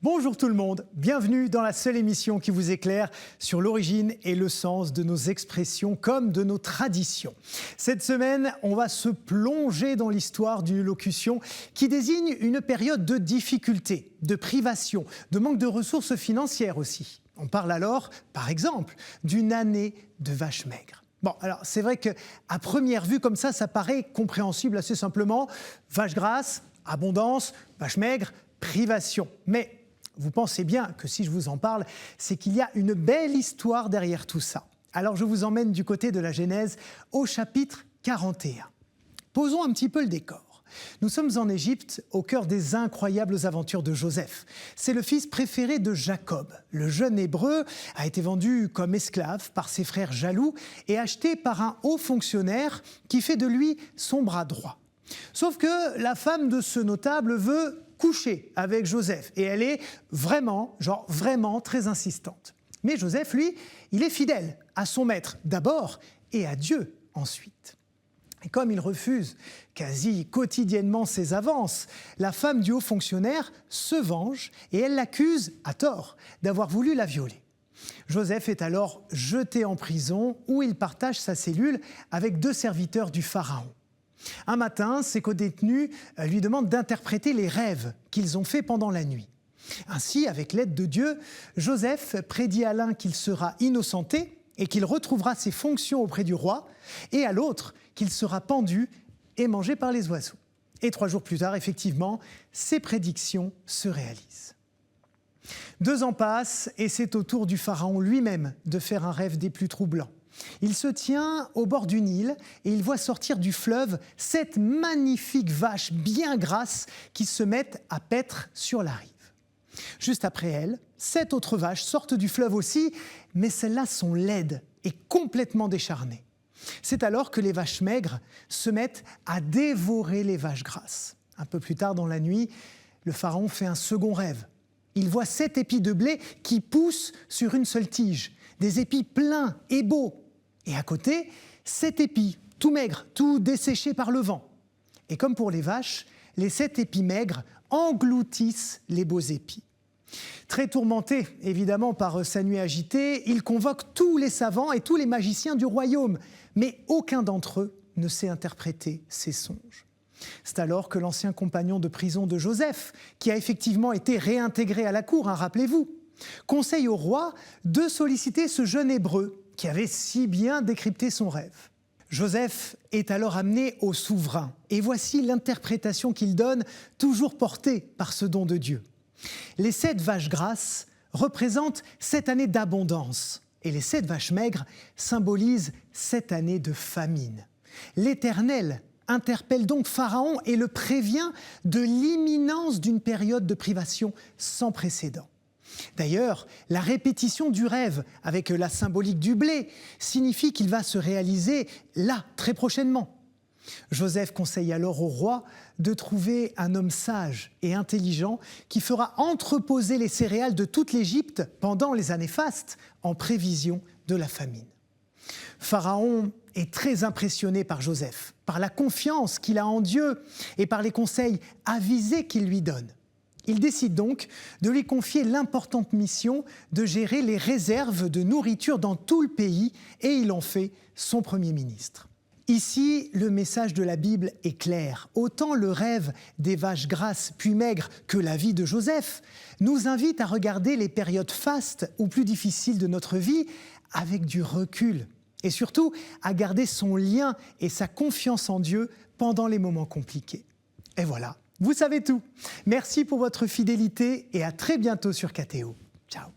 Bonjour tout le monde, bienvenue dans la seule émission qui vous éclaire sur l'origine et le sens de nos expressions comme de nos traditions. Cette semaine, on va se plonger dans l'histoire d'une locution qui désigne une période de difficulté, de privation, de manque de ressources financières aussi. On parle alors, par exemple, d'une année de vaches maigres. Bon, alors c'est vrai qu'à première vue comme ça paraît compréhensible assez simplement. Vache grasse, abondance, vache maigre, privation. Mais vous pensez bien que si je vous en parle, c'est qu'il y a une belle histoire derrière tout ça. Alors je vous emmène du côté de la Genèse au chapitre 41. Posons un petit peu le décor. Nous sommes en Égypte, au cœur des incroyables aventures de Joseph. C'est le fils préféré de Jacob. Le jeune Hébreu a été vendu comme esclave par ses frères jaloux et acheté par un haut fonctionnaire qui fait de lui son bras droit. Sauf que la femme de ce notable veut coucher avec Joseph et elle est vraiment très insistante. Mais Joseph, lui, il est fidèle à son maître d'abord et à Dieu ensuite. Et comme il refuse quasi quotidiennement ses avances, la femme du haut fonctionnaire se venge et elle l'accuse, à tort, d'avoir voulu la violer. Joseph est alors jeté en prison où il partage sa cellule avec 2 serviteurs du Pharaon. Un matin, ses codétenus lui demandent d'interpréter les rêves qu'ils ont faits pendant la nuit. Ainsi, avec l'aide de Dieu, Joseph prédit à l'un qu'il sera innocenté et qu'il retrouvera ses fonctions auprès du roi, et à l'autre qu'il sera pendu et mangé par les oiseaux. Et 3 jours plus tard, effectivement, ces prédictions se réalisent. 2 ans passent et c'est au tour du Pharaon lui-même de faire un rêve des plus troublants. Il se tient au bord du Nil et il voit sortir du fleuve 7 magnifiques vaches bien grasses qui se mettent à paître sur la rive. Juste après elles, 7 autres vaches sortent du fleuve aussi, mais celles-là sont laides et complètement décharnées. C'est alors que les vaches maigres se mettent à dévorer les vaches grasses. Un peu plus tard dans la nuit, le Pharaon fait un second rêve. Il voit 7 épis de blé qui poussent sur une seule tige, des épis pleins et beaux. Et à côté, 7 épis, tout maigres, tout desséchés par le vent. Et comme pour les vaches, les 7 épis maigres engloutissent les beaux épis. Très tourmenté, évidemment, par sa nuit agitée, il convoque tous les savants et tous les magiciens du royaume. Mais aucun d'entre eux ne sait interpréter ces songes. C'est alors que l'ancien compagnon de prison de Joseph, qui a effectivement été réintégré à la cour, rappelez-vous, conseille au roi de solliciter ce jeune Hébreu qui avait si bien décrypté son rêve. Joseph est alors amené au souverain et voici l'interprétation qu'il donne, toujours portée par ce don de Dieu. Les 7 vaches grasses représentent 7 années d'abondance et les 7 vaches maigres symbolisent 7 années de famine. L'Éternel interpelle donc Pharaon et le prévient de l'imminence d'une période de privation sans précédent. D'ailleurs, la répétition du rêve avec la symbolique du blé signifie qu'il va se réaliser là, très prochainement. Joseph conseille alors au roi de trouver un homme sage et intelligent qui fera entreposer les céréales de toute l'Égypte pendant les années fastes en prévision de la famine. Pharaon est très impressionné par Joseph, par la confiance qu'il a en Dieu et par les conseils avisés qu'il lui donne. Il décide donc de lui confier l'importante mission de gérer les réserves de nourriture dans tout le pays et il en fait son premier ministre. Ici, le message de la Bible est clair. Autant le rêve des vaches grasses puis maigres que la vie de Joseph nous invite à regarder les périodes fastes ou plus difficiles de notre vie avec du recul et surtout à garder son lien et sa confiance en Dieu pendant les moments compliqués. Et voilà. Vous savez tout. Merci pour votre fidélité et à très bientôt sur KTO. Ciao.